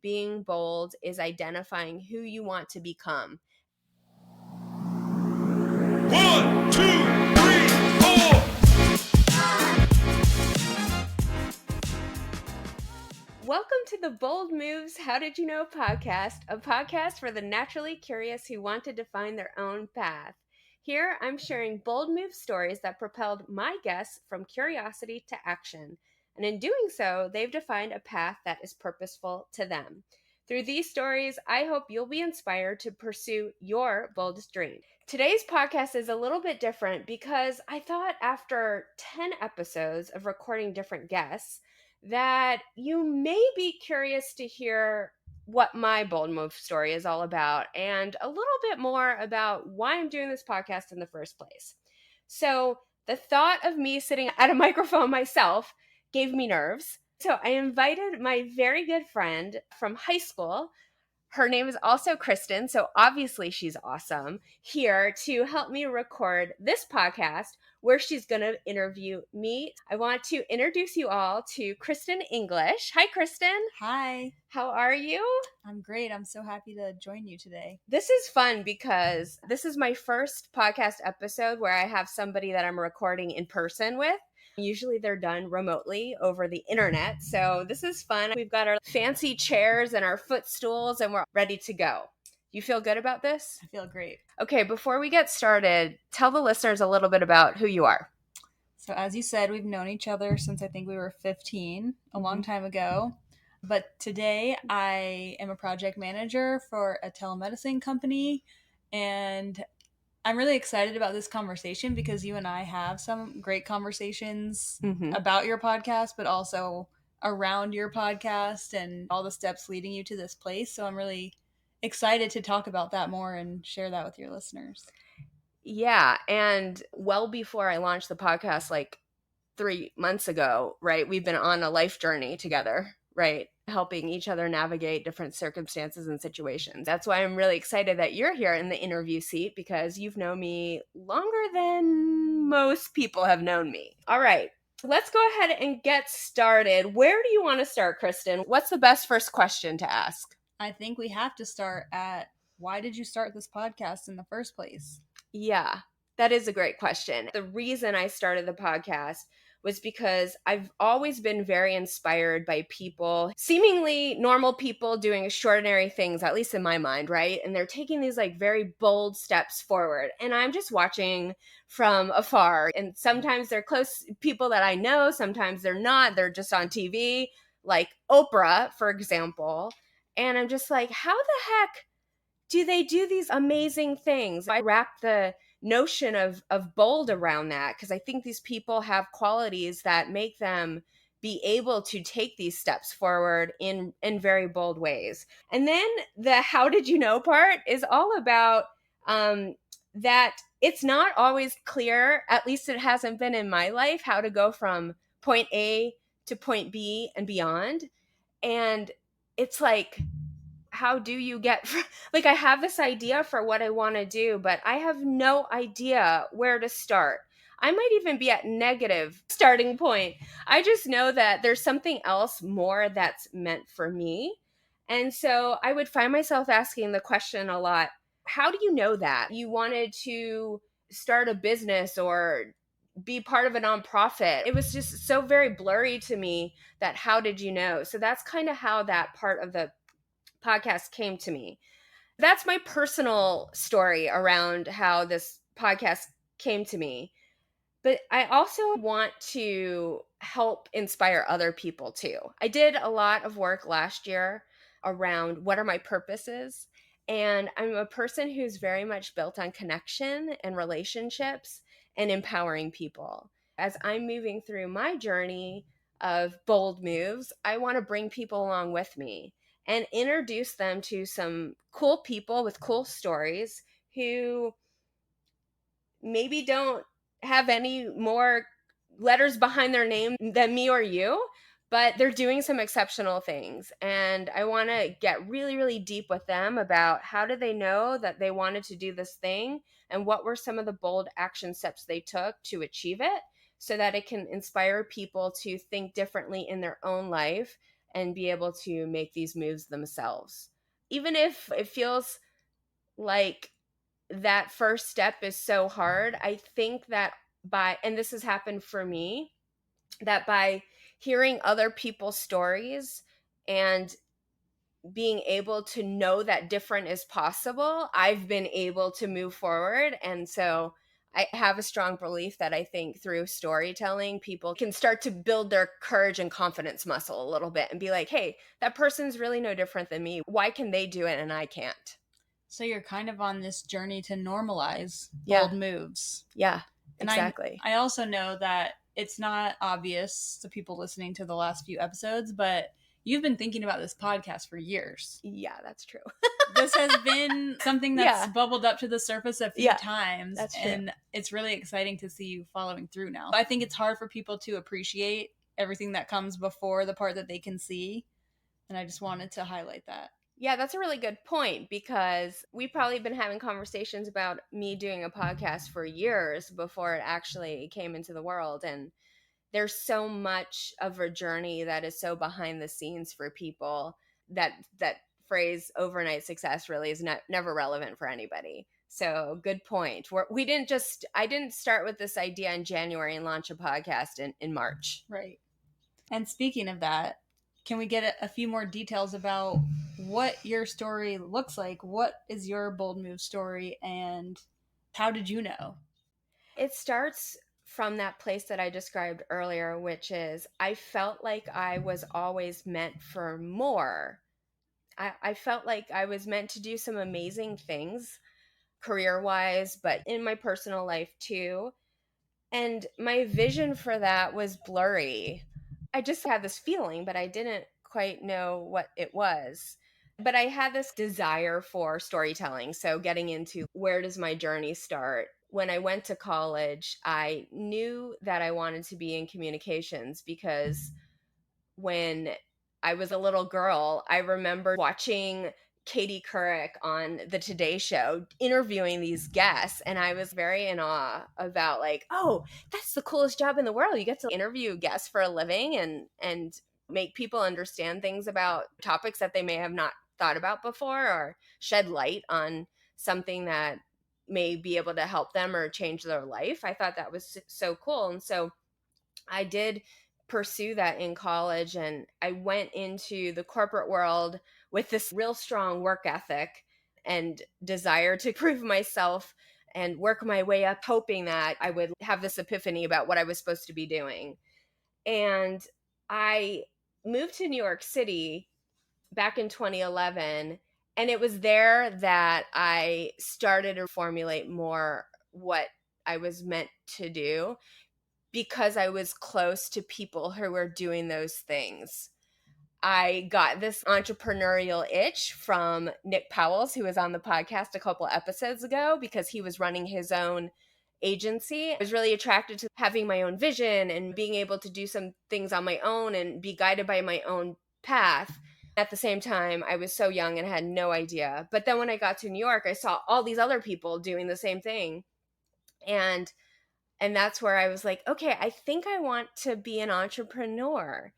being bold is identifying who you want to become. 1, 2, 3, 4. Welcome to the Bold Moves How Did You Know podcast, a podcast for the naturally curious who want to define their own path. Here, I'm sharing bold move stories that propelled my guests from curiosity to action. And in doing so, they've defined a path that is purposeful to them. Through these stories, I hope you'll be inspired to pursue your boldest dream. Today's podcast is a little bit different because I thought after 10 episodes of recording different guests that you may be curious to hear what my bold move story is all about and a little bit more about why I'm doing this podcast in the first place. So the thought of me sitting at a microphone myself gave me nerves. So I invited my very good friend from high school. Her name is also Kristen, so obviously she's awesome, here to help me record this podcast where she's going to interview me. I want to introduce you all to Kristin English. Hi, Kristen. Hi. How are you? I'm great. I'm so happy to join you today. This is fun because this is my first podcast episode where I have somebody that I'm recording in person with. Usually they're done remotely over the internet. So this is fun. We've got our fancy chairs and our footstools and we're ready to go. You feel good about this? I feel great. Okay, before we get started, tell the listeners a little bit about who you are. So as you said, we've known each other since I think we were 15, a long time ago. But today I am a project manager for a telemedicine company, and I'm really excited about this conversation because you and I have some great conversations about your podcast, but also around your podcast and all the steps leading you to this place. So I'm really excited to talk about that more and share that with your listeners. Yeah, and well before I launched the podcast, like 3 months ago, right, we've been on a life journey together, right, helping each other navigate different circumstances and situations. That's why I'm really excited that you're here in the interview seat because you've known me longer than most people have known me. All right, let's go ahead and get started. Where do you want to start, Kristen? What's the best first question to ask? I think we have to start at, why did you start this podcast in the first place? Yeah, that is a great question. The reason I started the podcast was because I've always been very inspired by people, seemingly normal people doing extraordinary things, at least in my mind, right? And they're taking these like very bold steps forward. And I'm just watching from afar. And sometimes they're close people that I know, sometimes they're not. They're just on TV, like Oprah, for example. And I'm just like, how the heck do they do these amazing things? I wrap the notion of bold around that because I think these people have qualities that make them be able to take these steps forward in very bold ways. And then the how did you know part is all about that it's not always clear, at least it hasn't been in my life, how to go from point A to point B and beyond. And it's like, how do you get, like, I have this idea for what I want to do, but I have no idea where to start. I might even be at negative starting point. I just know that there's something else more that's meant for me. And so I would find myself asking the question a lot, how do you know that you wanted to start a business or be part of a nonprofit? It was just so very blurry to me that how did you know? So that's kind of how that part of the podcast came to me. That's my personal story around how this podcast came to me. But I also want to help inspire other people too. I did a lot of work last year around what are my purposes. And I'm a person who's very much built on connection and relationships and empowering people. As I'm moving through my journey of bold moves, I want to bring people along with me and introduce them to some cool people with cool stories who maybe don't have any more letters behind their name than me or you, but they're doing some exceptional things. And I want to get really, really deep with them about how did they know that they wanted to do this thing and what were some of the bold action steps they took to achieve it so that it can inspire people to think differently in their own life and be able to make these moves themselves. Even if it feels like that first step is so hard, I think that and this has happened for me, that by hearing other people's stories and being able to know that different is possible, I've been able to move forward. And so I have a strong belief that I think through storytelling, people can start to build their courage and confidence muscle a little bit and be like, hey, that person's really no different than me. Why can they do it and I can't? So you're kind of on this journey to normalize Yeah. bold moves. Yeah, And exactly. I also know that it's not obvious to people listening to the last few episodes, but you've been thinking about this podcast for years. Yeah, that's true. This has been something that's bubbled up to the surface a few times. That's true. And it's really exciting to see you following through now. I think it's hard for people to appreciate everything that comes before the part that they can see. And I just wanted to highlight that. Yeah, that's a really good point, because we've probably been having conversations about me doing a podcast for years before it actually came into the world. And there's so much of a journey that is so behind the scenes for people that phrase overnight success really is never relevant for anybody. So good point. I didn't start with this idea in January and launch a podcast in March. Right. And speaking of that, can we get a few more details about what your story looks like? What is your bold move story, and how did you know? It starts from that place that I described earlier, which is I felt like I was always meant for more. I felt like I was meant to do some amazing things career-wise, but in my personal life too. And my vision for that was blurry. I just had this feeling, but I didn't quite know what it was. But I had this desire for storytelling. So getting into where does my journey start? When I went to college, I knew that I wanted to be in communications, because when I was a little girl, I remember watching Katie Couric on the Today Show interviewing these guests, and I was very in awe about, like, oh, that's the coolest job in the world. You get to interview guests for a living and make people understand things about topics that they may have not thought about before, or shed light on something that may be able to help them or change their life. I thought that was so cool. And so I did pursue that in college, and I went into the corporate world with this real strong work ethic and desire to prove myself and work my way up, hoping that I would have this epiphany about what I was supposed to be doing. And I moved to New York City back in 2011, and it was there that I started to formulate more what I was meant to do, because I was close to people who were doing those things. I got this entrepreneurial itch from Nick Powell's, who was on the podcast a couple episodes ago, because he was running his own agency. I was really attracted to having my own vision and being able to do some things on my own and be guided by my own path. At the same time, I was so young and had no idea. But then when I got to New York, I saw all these other people doing the same thing. And that's where I was like, okay, I think I want to be an entrepreneur.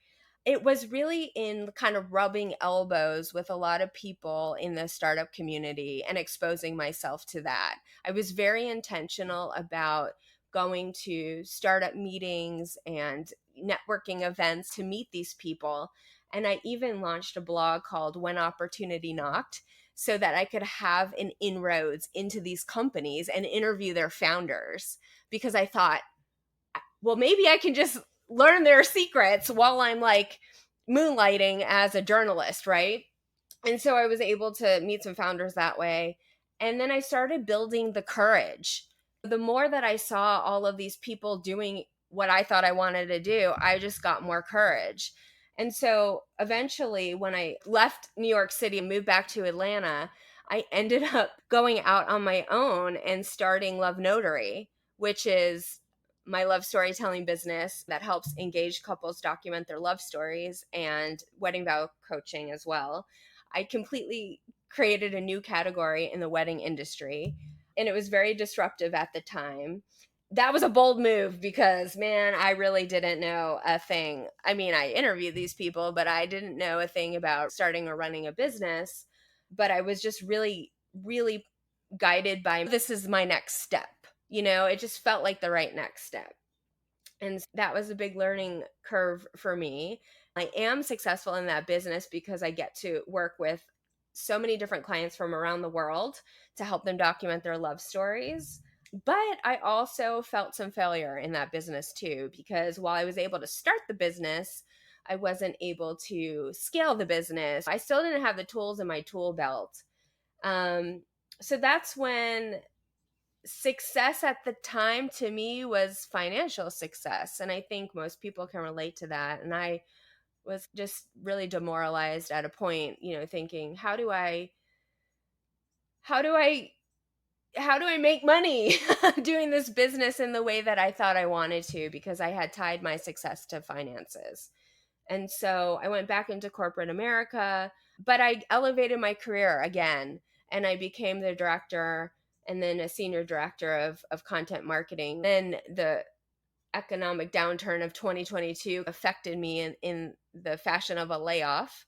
It was really in kind of rubbing elbows with a lot of people in the startup community and exposing myself to that. I was very intentional about going to startup meetings and networking events to meet these people. And I even launched a blog called When Opportunity Knocked, so that I could have an inroads into these companies and interview their founders, because I thought, well, maybe I can just learn their secrets while I'm like moonlighting as a journalist, right? And so I was able to meet some founders that way. And then I started building the courage. The more that I saw all of these people doing what I thought I wanted to do, I just got more courage. And so eventually, when I left New York City and moved back to Atlanta, I ended up going out on my own and starting Love Notary, which is my love storytelling business that helps engaged couples document their love stories, and wedding vow coaching as well. I completely created a new category in the wedding industry, and it was very disruptive at the time. that was a bold move because, man, I really didn't know a thing. I mean, I interviewed these people, but I didn't know a thing about starting or running a business. But I was just really, really guided by, this is my next step. It just felt like the right next step. And that was a big learning curve for me. I am successful in that business because I get to work with so many different clients from around the world to help them document their love stories. But I also felt some failure in that business too, because while I was able to start the business, I wasn't able to scale the business. I still didn't have the tools in my tool belt. So that's when success at the time to me was financial success. And I think most people can relate to that. And I was just really demoralized at a point, thinking, how do I make money doing this business in the way that I thought I wanted to, because I had tied my success to finances. And so I went back into corporate America, but I elevated my career again, and I became the director and then a senior director of content marketing. Then the economic downturn of 2022 affected me in the fashion of a layoff.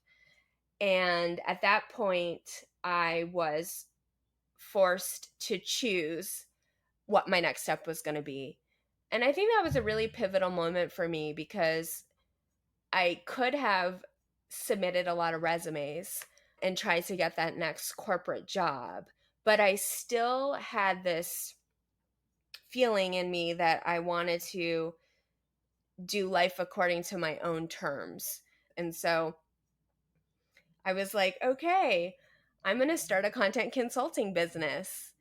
And at that point, I was forced to choose what my next step was going to be. And I think that was a really pivotal moment for me, because I could have submitted a lot of resumes and tried to get that next corporate job, but I still had this feeling in me that I wanted to do life according to my own terms. And so I was like, okay, I'm going to start a content consulting business.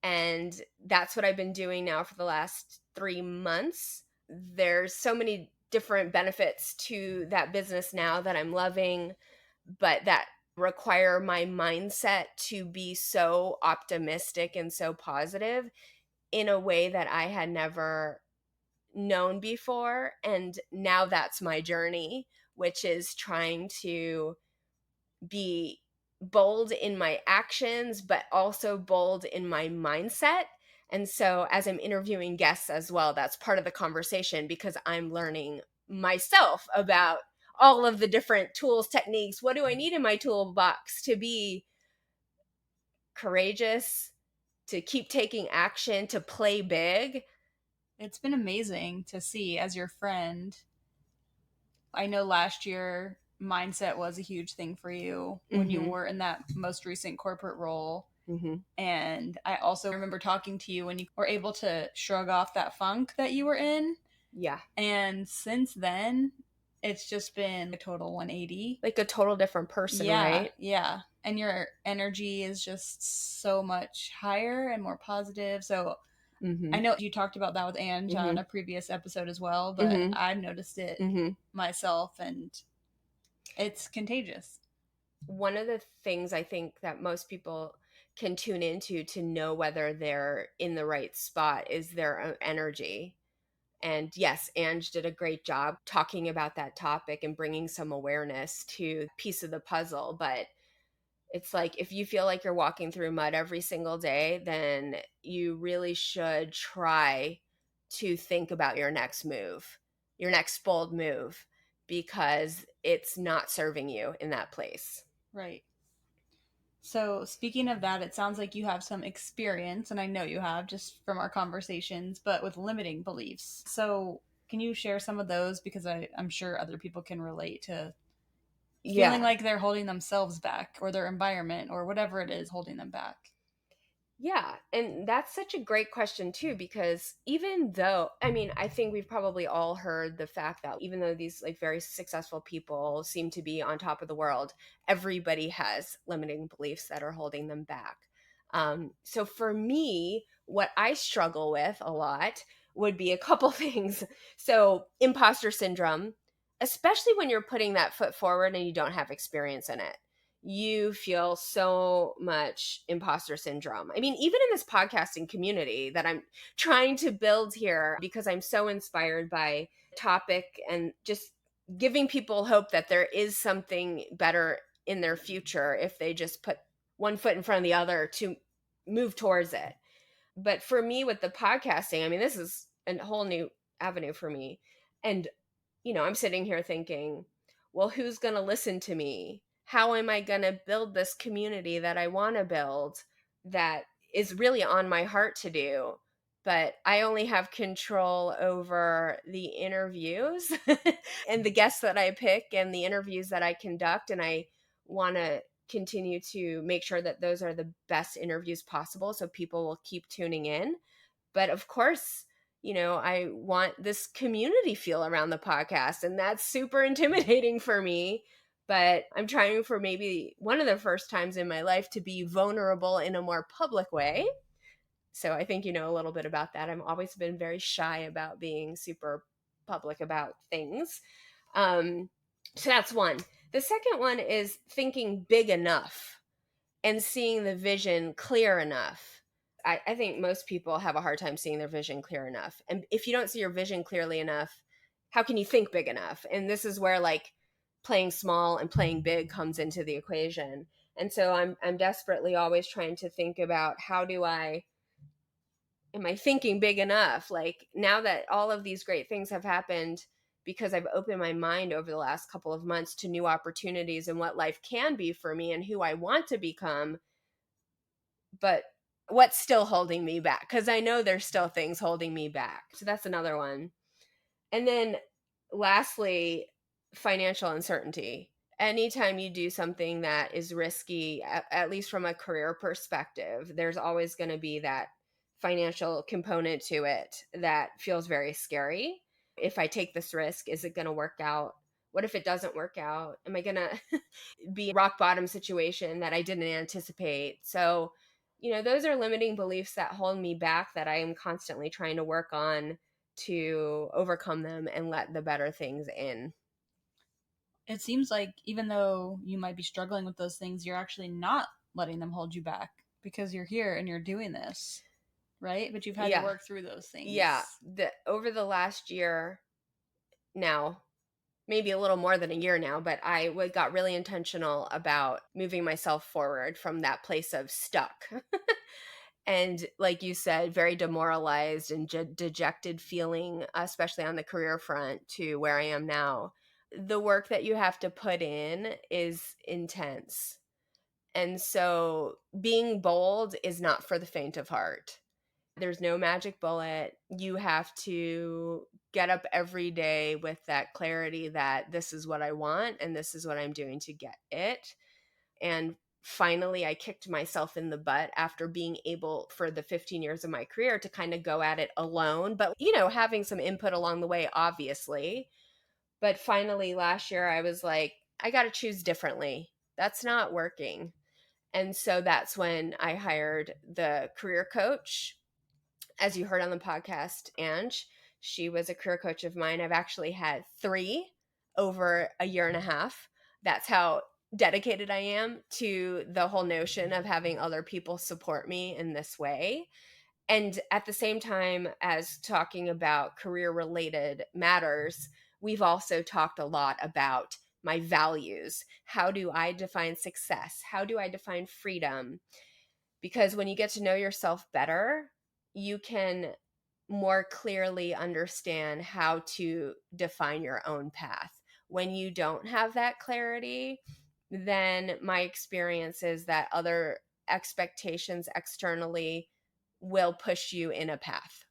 And that's what I've been doing now for the last 3 months. There's so many different benefits to that business now that I'm loving, but that require my mindset to be so optimistic and so positive in a way that I had never known before. And now that's my journey, which is trying to be bold in my actions, but also bold in my mindset. And so as I'm interviewing guests as well, that's part of the conversation, because I'm learning myself about all of the different tools, techniques. What do I need in my toolbox to be courageous, to keep taking action, to play big? It's been amazing to see as your friend. I know last year mindset was a huge thing for you when you were in that most recent corporate role. And I also remember talking to you when you were able to shrug off that funk that you were in. Yeah. And since then, it's just been a total 180. Like a total different person, right? Yeah. And your energy is just so much higher and more positive. So I know you talked about that with Ange on a previous episode as well, but I've noticed it myself, and it's contagious. One of the things I think that most people can tune into to know whether they're in the right spot is their energy. And yes, Ange did a great job talking about that topic and bringing some awareness to the piece of the puzzle. But it's like, if you feel like you're walking through mud every single day, then you really should try to think about your next move, your next bold move, because it's not serving you in that place. Right. So speaking of that, it sounds like you have some experience, and I know you have just from our conversations, but with limiting beliefs. So can you share some of those? Because I'm sure other people can relate to feeling like they're holding themselves back, or their environment, or whatever it is holding them back. Yeah, and that's such a great question too, because even though, I mean, I think we've probably all heard the fact that even though these like very successful people seem to be on top of the world, everybody has limiting beliefs that are holding them back. So for me, what I struggle with a lot would be a couple things. So imposter syndrome, especially when you're putting that foot forward and you don't have experience in it, you feel so much imposter syndrome. I mean, even in this podcasting community that I'm trying to build here, because I'm so inspired by the topic and just giving people hope that there is something better in their future if they just put one foot in front of the other to move towards it. But for me with the podcasting, I mean, this is a whole new avenue for me. And, I'm sitting here thinking, well, who's going to listen to me? How am I going to build this community that I want to build that is really on my heart to do? But I only have control over the interviews and the guests that I pick and the interviews that I conduct. And I want to continue to make sure that those are the best interviews possible so people will keep tuning in. But of course, I want this community feel around the podcast, and that's super intimidating for me. But I'm trying for maybe one of the first times in my life to be vulnerable in a more public way. So I think you know a little bit about that. I've always been very shy about being super public about things. So that's one. The second one is thinking big enough and seeing the vision clear enough. I think most people have a hard time seeing their vision clear enough. And if you don't see your vision clearly enough, how can you think big enough? And this is where like playing small and playing big comes into the equation. And so I'm desperately always trying to think about am I thinking big enough? Like now that all of these great things have happened because I've opened my mind over the last couple of months to new opportunities and what life can be for me and who I want to become. But what's still holding me back? Because I know there's still things holding me back. So that's another one. And then lastly, financial uncertainty. Anytime you do something that is risky, at least from a career perspective, there's always going to be that financial component to it that feels very scary. If I take this risk, is it going to work out? What if it doesn't work out? Am I going to be rock bottom situation that I didn't anticipate? So, those are limiting beliefs that hold me back that I am constantly trying to work on to overcome them and let the better things in. It seems like even though you might be struggling with those things, you're actually not letting them hold you back because you're here and you're doing this, right? But you've had to work through those things. Yeah. Over the last year now, maybe a little more than a year now, but I got really intentional about moving myself forward from that place of stuck. And like you said, very demoralized and dejected feeling, especially on the career front, to where I am now. The work that you have to put in is intense. And so being bold is not for the faint of heart. There's no magic bullet. You have to get up every day with that clarity that this is what I want and this is what I'm doing to get it. And finally, I kicked myself in the butt after being able for the 15 years of my career to kind of go at it alone, but, having some input along the way, obviously. But finally, last year, I was like, I got to choose differently. That's not working. And so that's when I hired the career coach. As you heard on the podcast, Ange, she was a career coach of mine. I've actually had 3 over a year and a half. That's how dedicated I am to the whole notion of having other people support me in this way. And at the same time as talking about career related matters, we've also talked a lot about my values. How do I define success? How do I define freedom? Because when you get to know yourself better, you can more clearly understand how to define your own path. When you don't have that clarity, then my experience is that other expectations externally will push you in a path.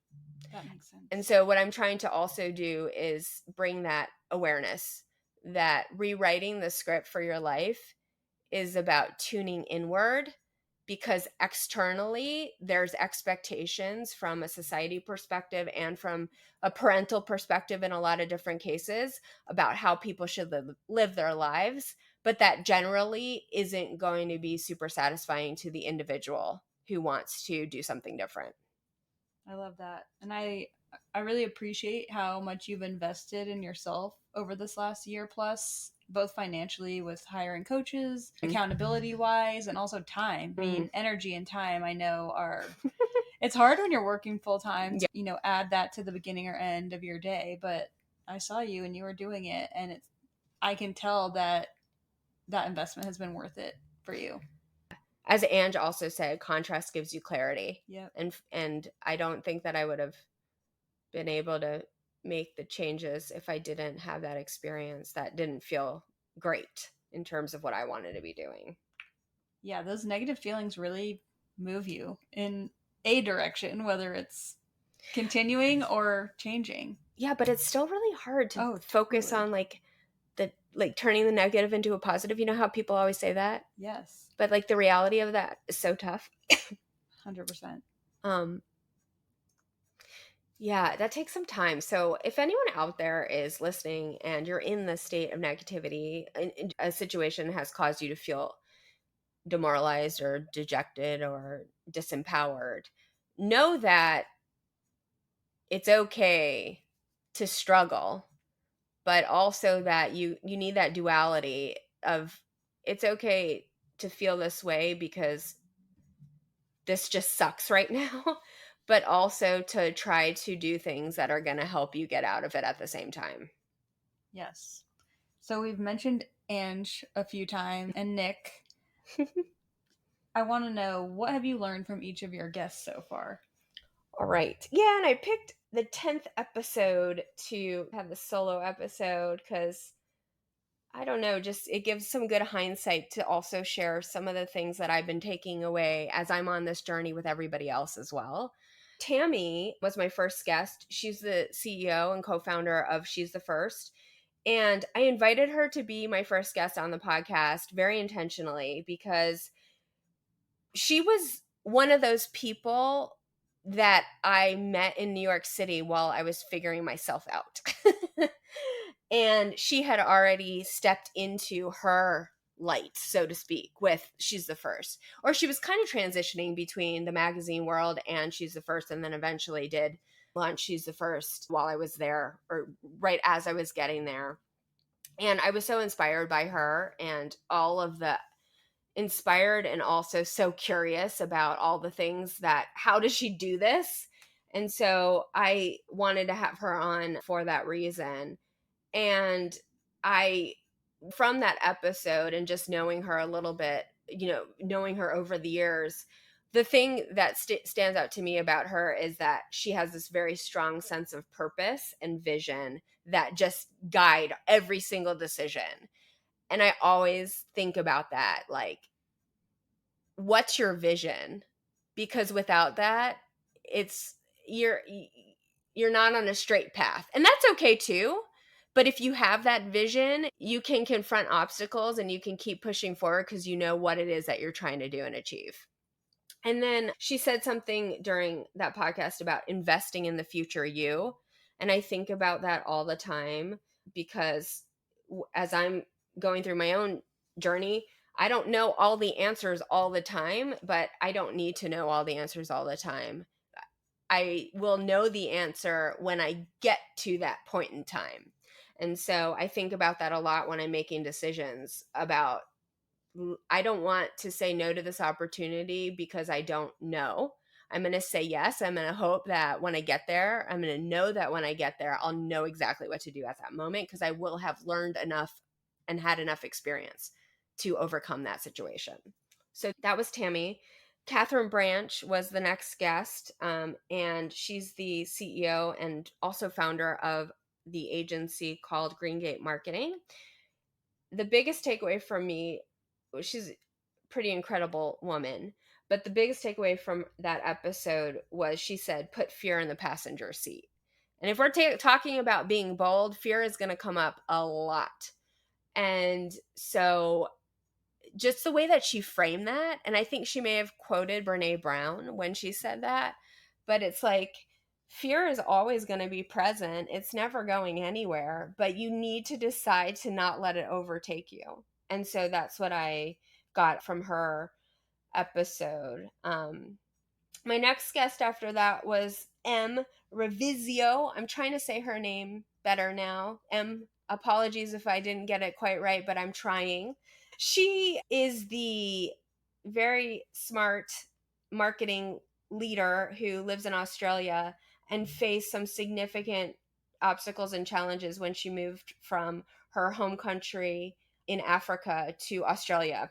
That makes sense. And so what I'm trying to also do is bring that awareness that rewriting the script for your life is about tuning inward, because externally there's expectations from a society perspective and from a parental perspective in a lot of different cases about how people should live their lives, but that generally isn't going to be super satisfying to the individual who wants to do something different. I love that. And I really appreciate how much you've invested in yourself over this last year plus, both financially with hiring coaches, accountability wise, and also time. I mean, energy and time I know are it's hard when you're working full time to, add that to the beginning or end of your day, but I saw you and you were doing it, and I can tell that investment has been worth it for you. As Ange also said, contrast gives you clarity. Yep. And I don't think that I would have been able to make the changes if I didn't have that experience that didn't feel great in terms of what I wanted to be doing. Yeah, those negative feelings really move you in a direction, whether it's continuing or changing. Yeah, but it's still really hard to focus totally. on like turning the negative into a positive. You know how people always say that? Yes. But like the reality of that is so tough. 100%. Yeah, that takes some time. So if anyone out there is listening and you're in the state of negativity, and a situation has caused you to feel demoralized or dejected or disempowered, know that it's okay to struggle, but also that you need that duality of it's okay to feel this way because this just sucks right now, but also to try to do things that are going to help you get out of it at the same time. Yes. So we've mentioned Ange a few times and Nick. I want to know, what have you learned from each of your guests so far? All right. Yeah, and I picked the 10th episode to have the solo episode because I don't know, just it gives some good hindsight to also share some of the things that I've been taking away as I'm on this journey with everybody else as well. Tammy was my first guest. She's the CEO and co-founder of She's the First. And I invited her to be my first guest on the podcast very intentionally because she was one of those people that I met in New York City while I was figuring myself out. And she had already stepped into her light, so to speak, with She's the First. Or she was kind of transitioning between the magazine world and She's the First, and then eventually did launch She's the First while I was there, or right as I was getting there. And I was so inspired by her and all of the inspired and also so curious about all the things that how does she do this? And so I wanted to have her on for that reason. And I from that episode and just knowing her a little bit, knowing her over the years, the thing that stands out to me about her is that she has this very strong sense of purpose and vision that just guide every single decision. And I always think about that, like, what's your vision? Because without that, it's you're not on a straight path. And that's okay too. But if you have that vision, you can confront obstacles and you can keep pushing forward because you know what it is that you're trying to do and achieve. And then she said something during that podcast about investing in the future you. And I think about that all the time because as I'm going through my own journey, I don't know all the answers all the time, but I don't need to know all the answers all the time. I will know the answer when I get to that point in time. And so I think about that a lot when I'm making decisions about I don't want to say no to this opportunity because I don't know. I'm going to say yes. I'm going to hope that when I get there, I'm going to know that when I get there, I'll know exactly what to do at that moment because I will have learned enough and had enough experience to overcome that situation. So that was Tammy. Catherine Branch was the next guest, and she's the CEO and also founder of the agency called Green Gate Marketing. The biggest takeaway from me, she's a pretty incredible woman, but the biggest takeaway from that episode was she said, put fear in the passenger seat. And if we're talking about being bold, fear is going to come up a lot. And so just the way that she framed that, and I think she may have quoted Brene Brown when she said that, but it's like fear is always going to be present. It's never going anywhere, but you need to decide to not let it overtake you. And so that's what I got from her episode. My next guest after that was M. Revisio. I'm trying to say her name better now. M, apologies if I didn't get it quite right, but I'm trying. She is the very smart marketing leader who lives in Australia and faced some significant obstacles and challenges when she moved from her home country in Africa to Australia.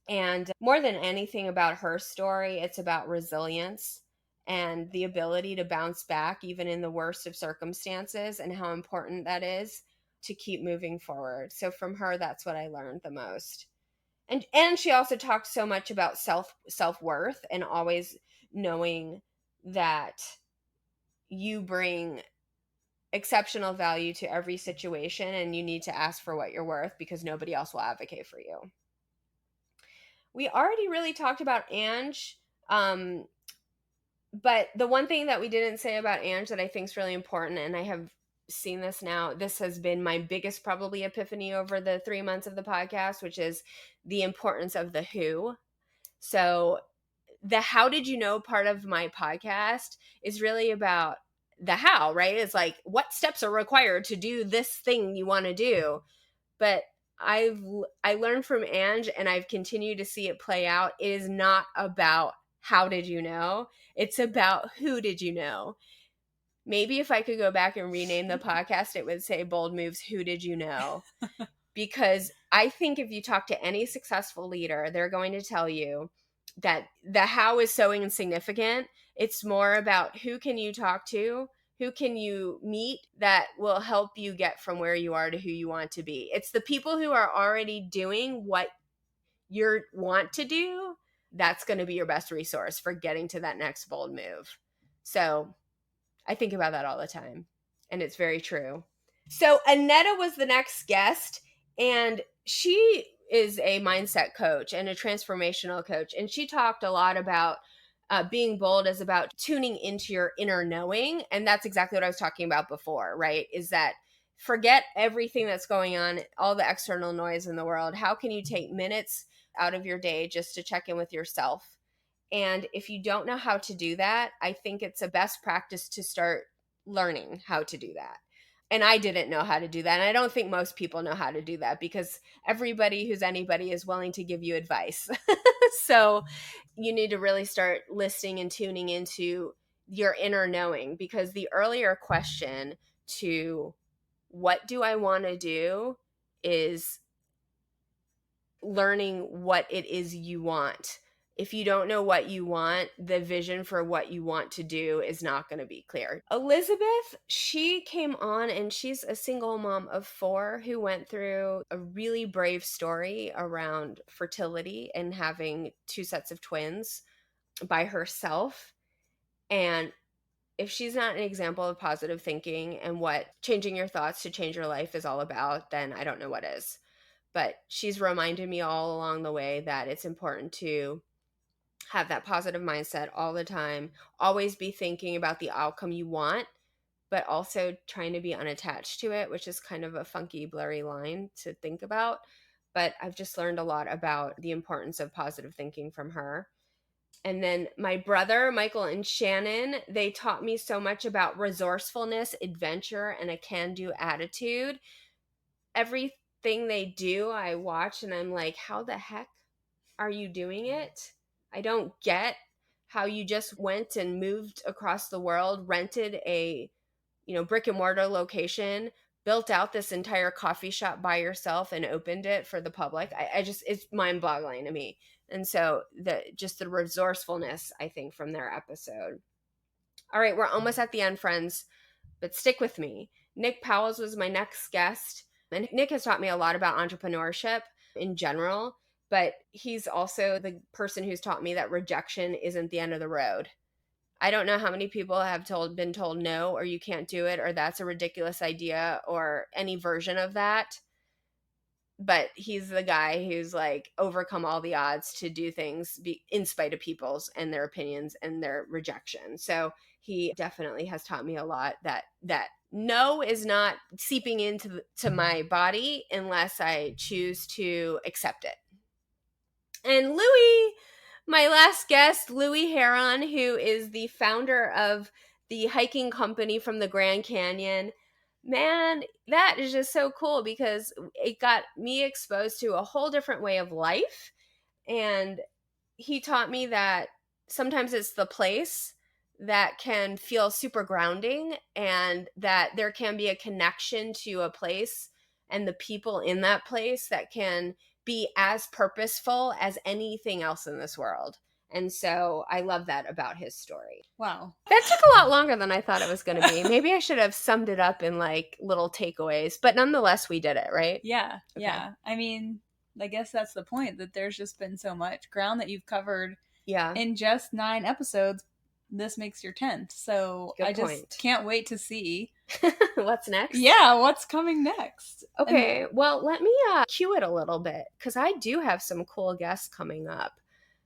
And more than anything about her story, it's about resilience and the ability to bounce back even in the worst of circumstances, and how important that is to keep moving forward. So from her, that's what I learned the most. And she also talked so much about self-worth, and always knowing that you bring exceptional value to every situation, and you need to ask for what you're worth, because nobody else will advocate for you. We already really talked about Ange, but the one thing that we didn't say about Ange that I think is really important, and I have seen this now, this has been my biggest probably epiphany over the 3 months of the podcast, which is the importance of the who. So the how did you know part of my podcast is really about the how, right? It's like, what steps are required to do this thing you want to do? But I learned from Ange, and I've continued to see it play out. It is not about how did you know? It's about who did you know? Maybe if I could go back and rename the podcast, it would say Bold Moves, Who Did You Know? Because I think if you talk to any successful leader, they're going to tell you that the how is so insignificant. It's more about who can you talk to, who can you meet that will help you get from where you are to who you want to be. It's the people who are already doing what you want to do. That's going to be your best resource for getting to that next bold move. So I think about that all the time, and it's very true. So Annetta was the next guest, and she is a mindset coach and a transformational coach. And she talked a lot about being bold is about tuning into your inner knowing. And that's exactly what I was talking about before, right? Is that forget everything that's going on, all the external noise in the world. How can you take minutes out of your day just to check in with yourself? And if you don't know how to do that, I think it's a best practice to start learning how to do that. And I didn't know how to do that. And I don't think most people know how to do that, because everybody who's anybody is willing to give you advice. So you need to really start listening and tuning into your inner knowing, because the earlier question to what do I want to do is learning what it is you want. If you don't know what you want, the vision for what you want to do is not going to be clear. Elizabeth, she came on, and she's a single mom of 4 who went through a really brave story around fertility and having 2 sets of twins by herself. And if she's not an example of positive thinking and what changing your thoughts to change your life is all about, then I don't know what is. But she's reminded me all along the way that it's important to have that positive mindset all the time, always be thinking about the outcome you want, but also trying to be unattached to it, which is kind of a funky, blurry line to think about. But I've just learned a lot about the importance of positive thinking from her. And then my brother, Michael, and Shannon, they taught me so much about resourcefulness, adventure, and a can-do attitude. Everything they do, I watch and I'm like, how the heck are you doing it? I don't get how you just went and moved across the world, rented a, brick and mortar location, built out this entire coffee shop by yourself and opened it for the public. I just, it's mind boggling to me. And so the resourcefulness, I think, from their episode. All right, we're almost at the end, friends, but stick with me. Nick Powells was my next guest. And Nick has taught me a lot about entrepreneurship in general, but he's also the person who's taught me that rejection isn't the end of the road. I don't know how many people have been told no, or you can't do it, or that's a ridiculous idea, or any version of that. But he's the guy who's like overcome all the odds to do things in spite of people's and their opinions and their rejection. So he definitely has taught me a lot that no is not seeping into my body unless I choose to accept it. And Louis, my last guest, Louis Heron, who is the founder of the hiking company from the Grand Canyon. Man, that is just so cool, because it got me exposed to a whole different way of life. And he taught me that sometimes it's the place that can feel super grounding, and that there can be a connection to a place and the people in that place that can be as purposeful as anything else in this world. And so I love that about his story. Wow. That took a lot longer than I thought it was going to be. Maybe I should have summed it up in like little takeaways, but nonetheless, we did it, right? Yeah. Okay. Yeah. I mean, I guess that's the point, that there's just been so much ground that you've covered Yeah. in just 9 episodes. This makes your 10th. So Good I just point. can't wait to see What's next? Yeah, what's coming next? Okay, well, let me cue it a little bit because I do have some cool guests coming up.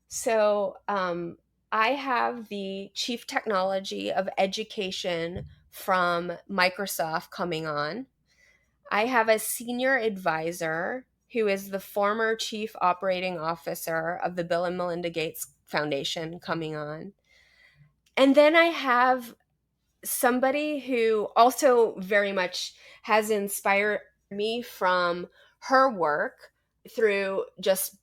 So I have the Chief Technology of Education from Microsoft coming on. I have a senior advisor who is the former Chief Operating Officer of the Bill and Melinda Gates Foundation coming on. And then I have somebody who also very much has inspired me from her work through just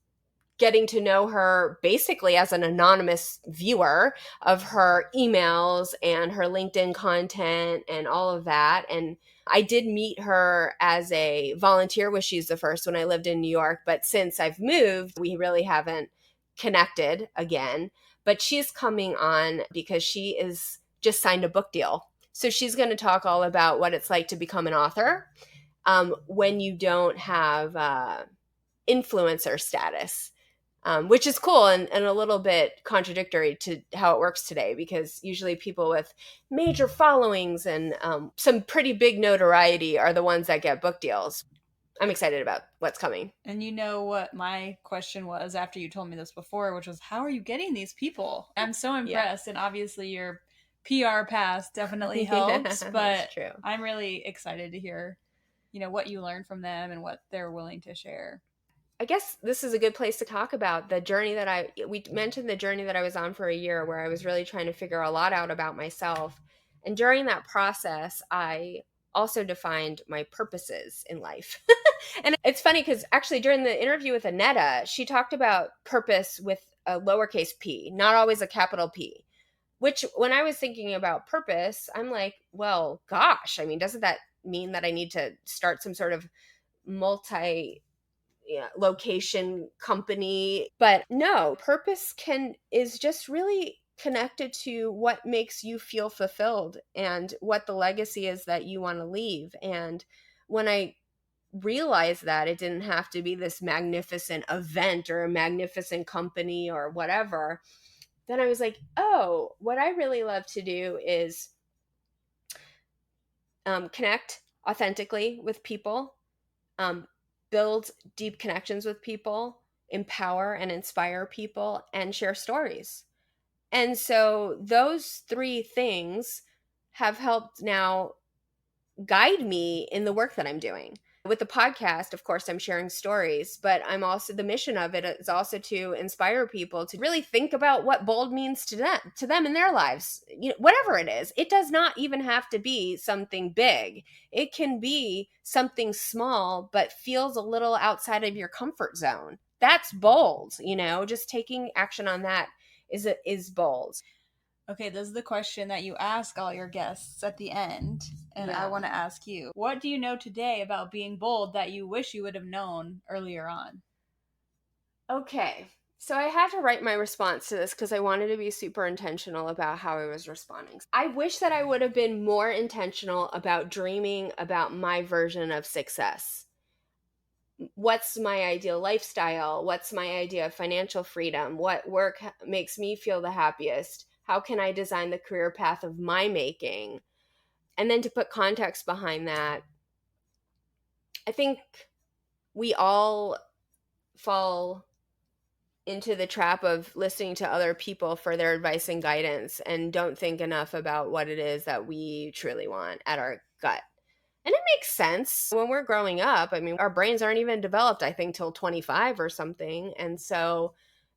getting to know her basically as an anonymous viewer of her emails and her LinkedIn content and all of that. And I did meet her as a volunteer when she's the first when I lived in New York. But since I've moved, we really haven't connected again. But she's coming on because she is just signed a book deal. So she's going to talk all about what it's like to become an author when you don't have influencer status. Which is cool and a little bit contradictory to how it works today, because usually people with major followings and some pretty big notoriety are the ones that get book deals. I'm excited about what's coming. And you know what my question was after you told me this before, which was, how are you getting these people? I'm so impressed. Yeah. And obviously your PR pass definitely helps, but true. I'm really excited to hear, what you learned from them and what they're willing to share. I guess this is a good place to talk about the journey that we mentioned the journey that I was on for a year, where I was really trying to figure a lot out about myself. And during that process, I also defined my purposes in life. And it's funny because actually during the interview with Annetta, she talked about purpose with a lowercase p, not always a capital P, which when I was thinking about purpose, I'm like, well, gosh, I mean, doesn't that mean that I need to start some sort of location company? But no, purpose is just really connected to what makes you feel fulfilled and what the legacy is that you want to leave. And when I realized that it didn't have to be this magnificent event or a magnificent company or whatever, then I was like, oh, what I really love to do is connect authentically with people, build deep connections with people, empower and inspire people, and share stories. And so those 3 things have helped now guide me in the work that I'm doing. With the podcast, of course, I'm sharing stories, but the mission of it is also to inspire people to really think about what bold means to them in their lives. Whatever it is, it does not even have to be something big. It can be something small, but feels a little outside of your comfort zone. That's bold, just taking action on that is bold. Okay, this is the question that you ask all your guests at the end, and I want to ask you, what do you know today about being bold that you wish you would have known earlier on? Okay, so I had to write my response to this because I wanted to be super intentional about how I was responding. I wish that I would have been more intentional about dreaming about my version of success. What's my ideal lifestyle? What's my idea of financial freedom? What work makes me feel the happiest? How can I design the career path of my making? And then to put context behind that, I think we all fall into the trap of listening to other people for their advice and guidance and don't think enough about what it is that we truly want at our gut. And it makes sense. When we're growing up, I mean, our brains aren't even developed, I think, till 25 or something. And so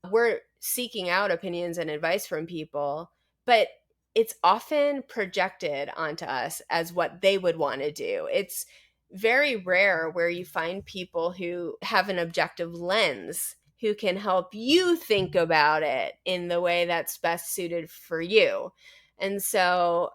we're seeking out opinions and advice from people, but it's often projected onto us as what they would want to do. It's very rare where you find people who have an objective lens, who can help you think about it in the way that's best suited for you. And so,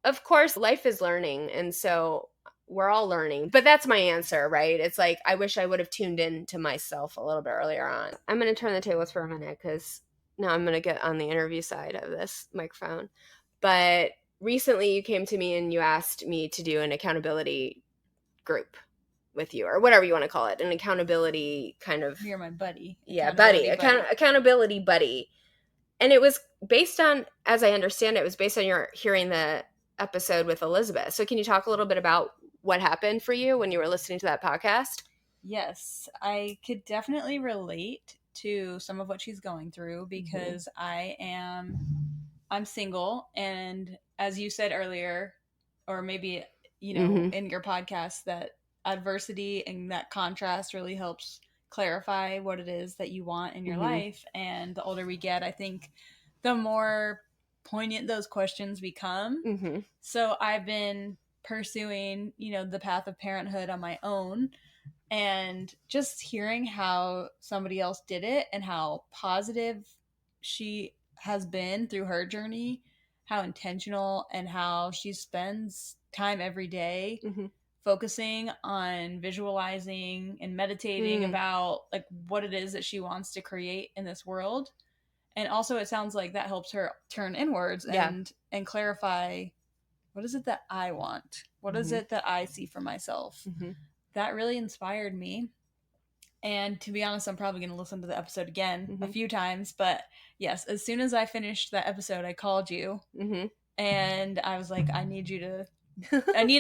of course, life is learning. And so we're all learning. But that's my answer, right? It's like, I wish I would have tuned in to myself a little bit earlier on. I'm going to turn the tables for a minute because now I'm going to get on the interview side of this microphone, but recently you came to me and you asked me to do an accountability group with you, or whatever you want to call it, an accountability kind of. You're my buddy. Yeah, buddy. Accountability buddy. And it was based on, as I understand it, was based on your hearing the episode with Elizabeth. So can you talk a little bit about what happened for you when you were listening to that podcast? Yes, I could definitely relate to some of what she's going through because I'm single, and as you said earlier, or maybe, in your podcast, that adversity and that contrast really helps clarify what it is that you want in your life. And the older we get, I think the more poignant those questions become. So I've been pursuing, the path of parenthood on my own, and just hearing how somebody else did it and how positive she has been through her journey, how intentional, and how she spends time every day focusing on visualizing and meditating about like what it is that she wants to create in this world. And also it sounds like that helps her turn inwards and clarify, what is it that I want? What is it that I see for myself? That really inspired me. And to be honest, I'm probably going to listen to the episode again a few times. But yes, as soon as I finished that episode, I called you and I was like, I need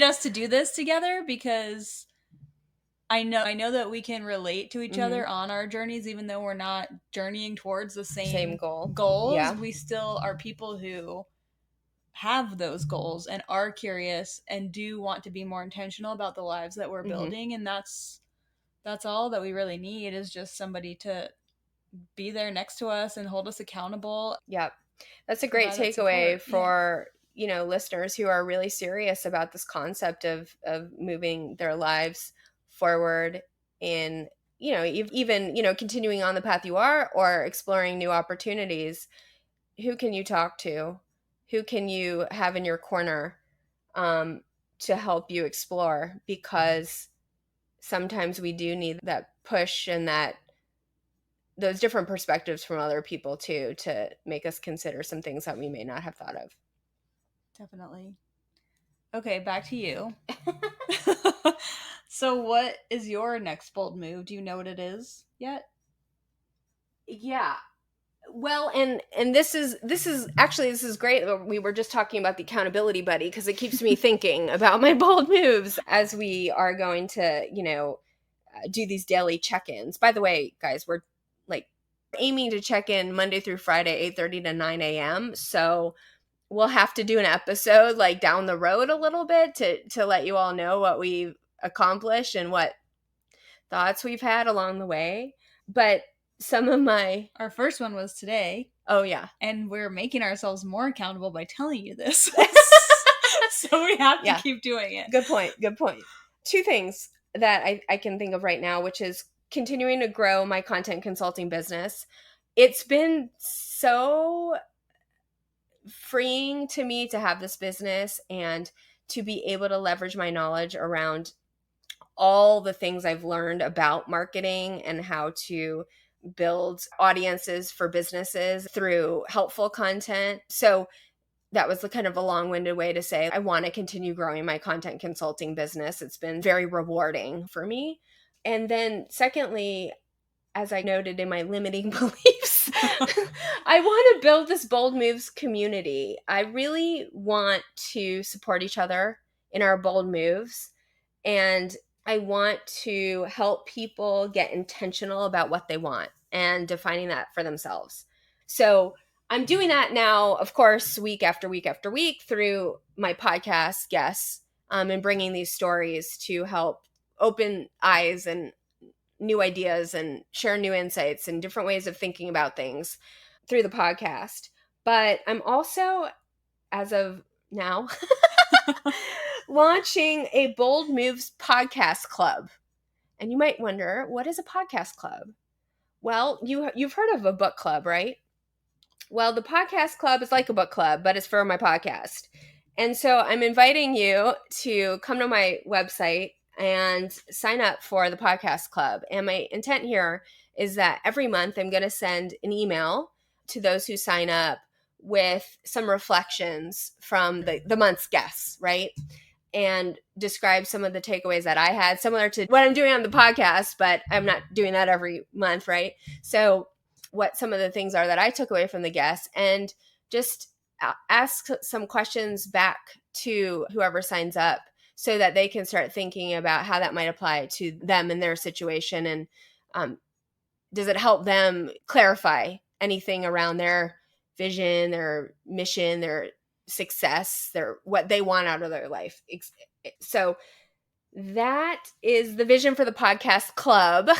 us to do this together, because I know that we can relate to each other on our journeys, even though we're not journeying towards the same goals. Yeah. We still are people who have those goals and are curious and do want to be more intentional about the lives that we're building. And that's all that we really need, is just somebody to be there next to us and hold us accountable. Yep. That's a great takeaway for, listeners who are really serious about this concept of moving their lives forward in, even, continuing on the path you are or exploring new opportunities. Who can you talk to? Who can you have in your corner to help you explore? Because sometimes we do need that push and those different perspectives from other people too, to make us consider some things that we may not have thought of. Definitely. Okay, back to you. So what is your next bold move? Do you know what it is yet? Yeah. Well, and this is great. We were just talking about the accountability buddy, because it keeps me thinking about my bold moves as we are going to, do these daily check-ins. By the way, guys, we're like aiming to check in Monday through Friday, 8:30 to 9 a.m. So we'll have to do an episode like down the road a little bit to let you all know what we've accomplished and what thoughts we've had along the way. But some of our first one was today. Oh yeah. And we're making ourselves more accountable by telling you this. So we have to keep doing it. Good point. Two things that I can think of right now, which is continuing to grow my content consulting business. It's been so freeing to me to have this business and to be able to leverage my knowledge around all the things I've learned about marketing and how to build audiences for businesses through helpful content. So that was kind of a long-winded way to say I want to continue growing my content consulting business. It's been very rewarding for me. And then secondly, as I noted in my limiting beliefs, I want to build this Bold Moves community. I really want to support each other in our bold moves. And I want to help people get intentional about what they want and defining that for themselves. So I'm doing that now, of course, week after week after week through my podcast guests, and bringing these stories to help open eyes and new ideas and share new insights and different ways of thinking about things through the podcast. But I'm also, as of now, launching a Bold Moves podcast club. And you might wonder, what is a podcast club? Well, you've heard of a book club, right? Well, the podcast club is like a book club, but it's for my podcast. And so I'm inviting you to come to my website and sign up for the podcast club. And my intent here is that every month I'm going to send an email to those who sign up with some reflections from the month's guests, right? And describe some of the takeaways that I had, similar to what I'm doing on the podcast, but I'm not doing that every month, right? So what some of the things are that I took away from the guests, and just ask some questions back to whoever signs up so that they can start thinking about how that might apply to them in their situation. And does it help them clarify anything around their vision, their mission, their success, their what they want out of their life. So that is the vision for the podcast club.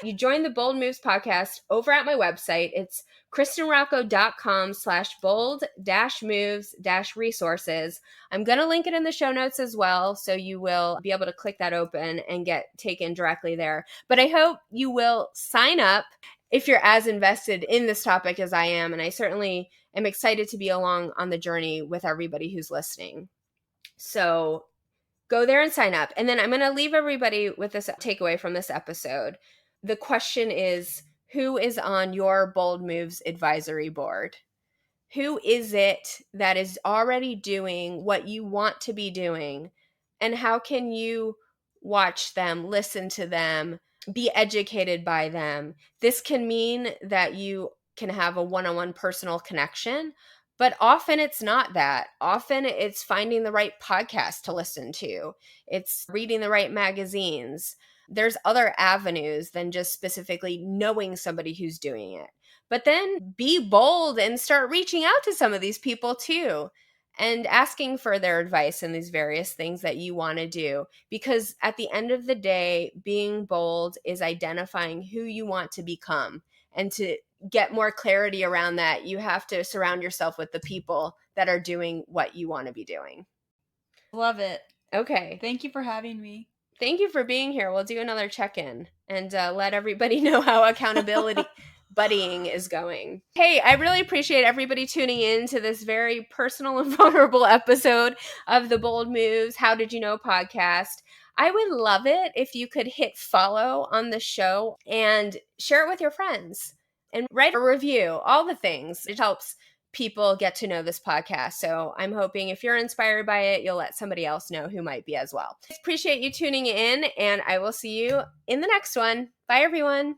You join the Bold Moves podcast over at my website. It's kristenrocco.com/bold-moves-resources. I'm going to link it in the show notes as well, so you will be able to click that open and get taken directly there. But I hope you will sign up if you're as invested in this topic as I am, and I certainly am excited to be along on the journey with everybody who's listening. So go there and sign up. And then I'm going to leave everybody with this takeaway from this episode. The question is, who is on your Bold Moves advisory board? Who is it that is already doing what you want to be doing? And how can you watch them, listen to them, be educated by them? This can mean that you can have a one-on-one personal connection, but often it's not that. Often it's finding the right podcast to listen to. It's reading the right magazines. There's other avenues than just specifically knowing somebody who's doing it. But then be bold and start reaching out to some of these people too, and asking for their advice in these various things that you want to do. Because at the end of the day, being bold is identifying who you want to become. And to get more clarity around that, you have to surround yourself with the people that are doing what you want to be doing. Love it. Okay. Thank you for having me. Thank you for being here. We'll do another check-in and let everybody know how accountability buddying is going. Hey, I really appreciate everybody tuning in to this very personal and vulnerable episode of the Bold Moves How Did You Know podcast. I would love it if you could hit follow on the show and share it with your friends and write a review, all the things. It helps people get to know this podcast. So I'm hoping if you're inspired by it, you'll let somebody else know who might be as well. Appreciate you tuning in, and I will see you in the next one. Bye, everyone.